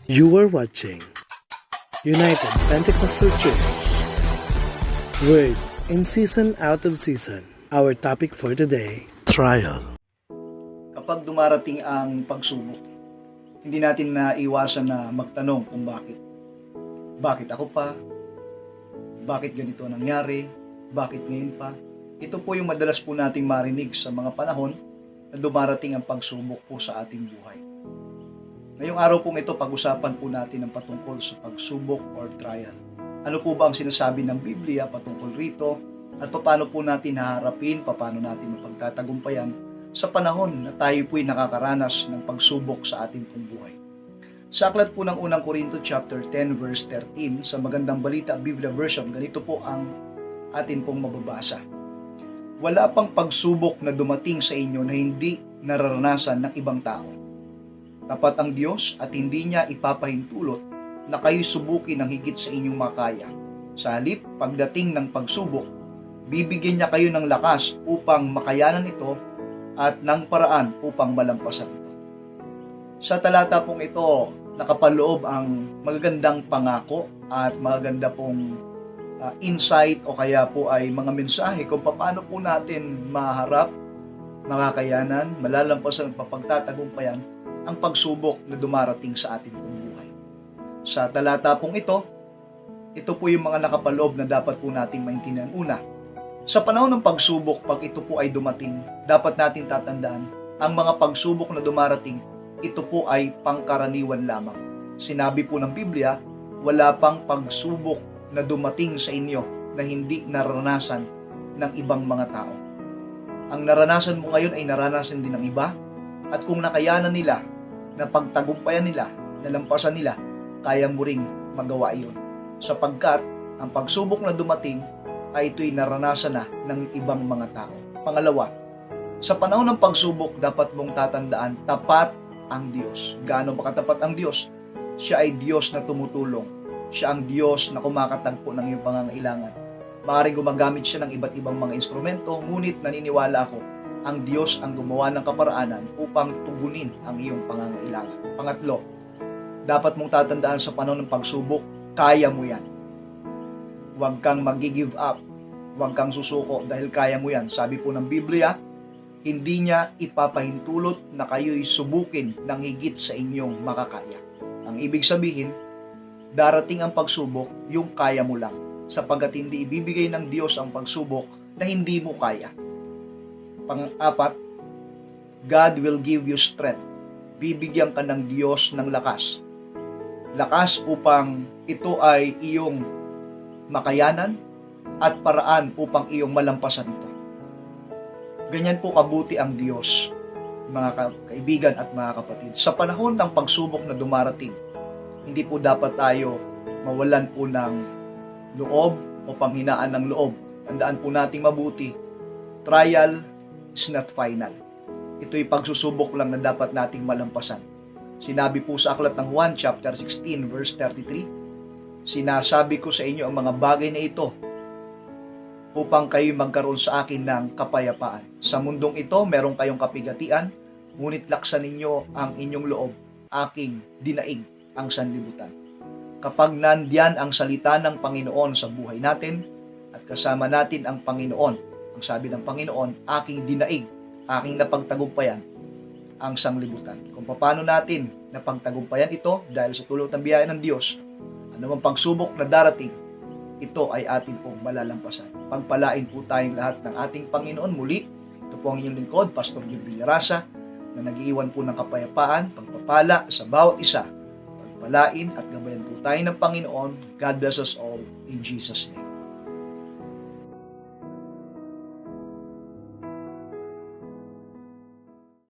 You are watching United Pentecostal Church. Word in season, out of season. Our topic for today, trial. Kapag dumarating ang pagsubok, hindi natin naiwasan na magtanong kung bakit. Bakit ako pa? Bakit ganito nangyari? Bakit ngayon pa? Ito po yung madalas po nating marinig sa mga panahon na dumarating ang pagsubok po sa ating buhay. Ngayong araw pong ito, pag-usapan po natin ang patungkol sa pagsubok or trial. Ano po ba ang sinasabi ng Biblia patungkol rito? At paano po natin haharapin, paano natin mapagtatagumpayan sa panahon na tayo po'y nakakaranas ng pagsubok sa ating pong buhay. Sa aklat po ng unang Korinto chapter 10 verse 13, sa Magandang Balita Biblia Version, ganito po ang atin pong mababasa. Wala pang pagsubok na dumating sa inyo na hindi nararanasan ng ibang tao. Tapat ang Diyos at hindi niya ipapahintulot na kayo subukin ng higit sa inyong makaya. Sa halip, pagdating ng pagsubok, bibigyan niya kayo ng lakas upang makayanan ito at ng paraan upang malampasan ito. Sa talata pong ito, nakapaloob ang magagandang pangako at magaganda pong insight o kaya po ay mga mensahe kung paano po natin maharap, makakayanan, malalampasan at mapagtatagumpayan ang pagsubok na dumarating sa ating buhay. Sa talata pong ito po yung mga nakapaloob na dapat po nating maintindihan. Una, sa panahon ng pagsubok, pag ito po ay dumating, dapat nating tatandaan ang mga pagsubok na dumarating, ito po ay pangkaraniwan lamang. Sinabi po ng Biblia, wala pang pagsubok na dumating sa inyo na hindi naranasan ng ibang mga tao. Ang naranasan mo ngayon ay naranasan din ng iba, at kung nakayanan nila, na pagtagumpayan nila, nalampasan nila, kaya mo ring magawa iyon. Sapagkat ang pagsubok na dumating ay ito'y naranasan na ng ibang mga tao. Pangalawa, sa panahon ng pagsubok, dapat mong tatandaan, tapat ang Diyos. Gaano ba katapat ang Diyos? Siya ay Diyos na tumutulong. Siya ang Diyos na kumakatagpo ng iyong pangangailangan. Maaaring gumagamit siya ng iba't ibang mga instrumento, ngunit naniniwala ako, ang Diyos ang gumawa ng kaparaanan upang tugunin ang iyong pangangailangan. Pangatlo, dapat mong tatandaan sa panahon ng pagsubok, kaya mo yan. Huwag kang mag-give up, huwag kang susuko dahil kaya mo yan. Sabi po ng Biblia, hindi niya ipapahintulot na kayo'y subukin ng higit sa inyong makakaya. Ang ibig sabihin, darating ang pagsubok, yung kaya mo lang, sapagkat hindi ibibigay ng Diyos ang pagsubok na hindi mo kaya. Pang-apat, God will give you strength. Bibigyan ka ng Diyos ng lakas. Lakas upang ito ay iyong makayanan at paraan upang iyong malampasan ito. Ganyan po kabuti ang Diyos, mga kaibigan at mga kapatid. Sa panahon ng pagsubok na dumarating, hindi po dapat tayo mawalan po ng loob o panghinaan ng loob. Tandaan po nating mabuti, trial is not final. Ito'y pagsusubok lang na dapat nating malampasan. Sinabi po sa aklat ng Juan chapter 16 verse 33, sinasabi ko sa inyo ang mga bagay na ito upang kayo magkaroon sa akin ng kapayapaan. Sa mundong ito, meron kayong kapigatian, ngunit laksan ninyo ang inyong loob, aking dinaig ang sanlibutan. Kapag nandiyan ang salita ng Panginoon sa buhay natin at kasama natin ang Panginoon, ang sabi ng Panginoon, aking dinaig, aking napagtagumpayan ang sanglibutan. Kung paano natin napagtagumpayan ito dahil sa tulong ng biyaya ng Diyos, anumang pagsubok na darating, ito ay atin pong malalampasan. Pagpalain po tayong lahat ng ating Panginoon. Muli, ito po ang inyong lingkod, Pastor Gil Villarasa, na nag-iwan po ng kapayapaan, pagpapala sa bawat isa. Pagpalain at gabayan po tayo ng Panginoon. God bless us all in Jesus' name.